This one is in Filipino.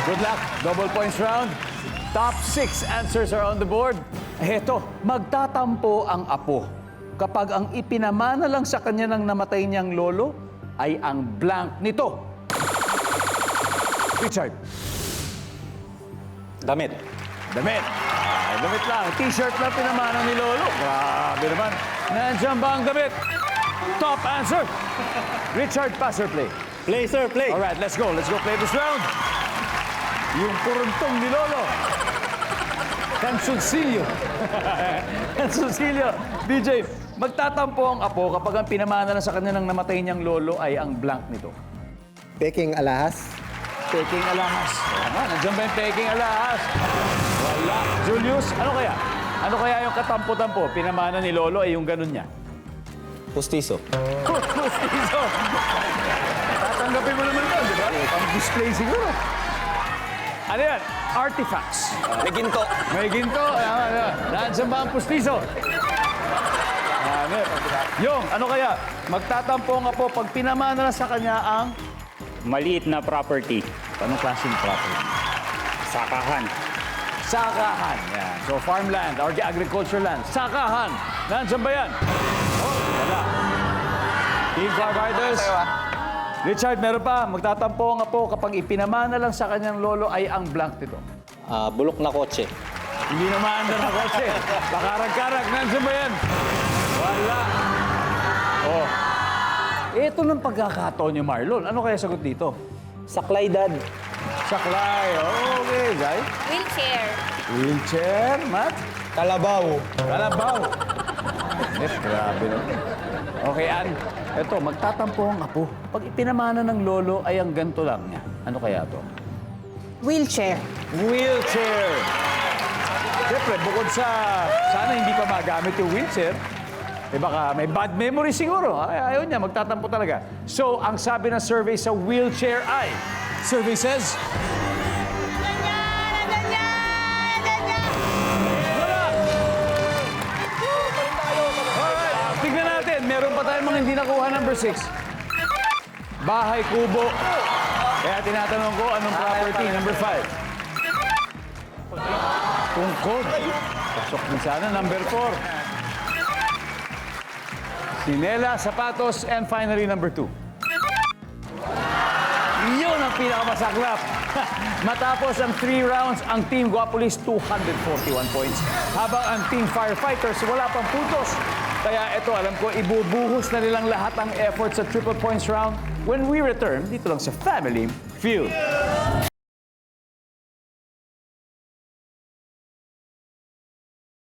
Good luck. Double points round. Top 6 answers are on the board. Heto, magtatampo ang apo kapag ang ipinamana lang sa kanya ng namatay niyang lolo ay ang blank nito. Richard. Damit. Damit. Ay, damit lang. T-shirt lang pinamana ni lolo. Grabe naman. Nandiyan ba ang damit? Top answer. Richard, pass or play? Play, sir, play. All right, let's go. Let's go play this round. Yung kuruntong ni Lolo. Kansulsilyo. Kansulsilyo. DJ, magtatampo ang apo kapag ang pinamana na sa kanya ng namatay niyang lolo ay ang blank nito. Peking alahas. Peking alahas. Tama, nandiyan ba yung peking alahas? Wala. Julius, ano kaya? Ano kaya yung katampo-tampo? Pinamana ni lolo ay yung ganun niya. Pustiso. Pustiso. Tatanggapin mo naman yun, di ba? Pang-display siguro. Ano yan? Artifacts. May ginto. May ginto. Nandiyan ba ang pustiso? Yung, ano kaya? Magtatampo nga po pag pinamana na sa kanya ang Maliit na property. anong klaseng property? Sakahan. Sakahan. Yan. So, farmland or agriculture land. Sakahan. Nandiyan ba yan? Oh, wala. Team Firefighters. Richard, meron pa. Magtatampo nga po kapag ipinamana lang sa kanyang lolo ay ang blank nito. Bulok na kotse. Hindi na maandar na kotse. Pakarag-karag. Nandiyan ba yan? Wala. Oh. Ito ng pagkakataon niyo, Marlon. Ano kaya sagot dito? Saklay, dad. Saklay. Okay, guys. Wheelchair. Wheelchair, Matt. Kalabaw. Kalabaw. Grabe naman. Okay, Ann. Ito, magtatampo ang apo. Pag ipinamana ng lolo ay ang ganito lang niya. Ano kaya to? Wheelchair. Wheelchair. Siyempre, bukod sa sana hindi pa magamit yung wheelchair, eh baka may bad memory siguro. Ay, ayaw niya, magtatampo talaga. So, ang sabi ng survey sa wheelchair ay, survey says, wala! Alright, tignan natin. Meron pa tayong mga hindi nakuha, number 6. Bahay, kubo. Kaya tinatanong ko, anong property? Number 5. Tungkod. Pasok din sana. Number 4. Sinela, sapatos, and finally, number 2. Yun ang pinakamasaklap. Matapos ang 3 rounds, ang Team Guapolis 241 points. Habang ang Team Firefighters wala pang puntos. Kaya ito, alam ko, ibubuhos na nilang lahat ang effort sa triple points round when we return dito lang sa Family Feud.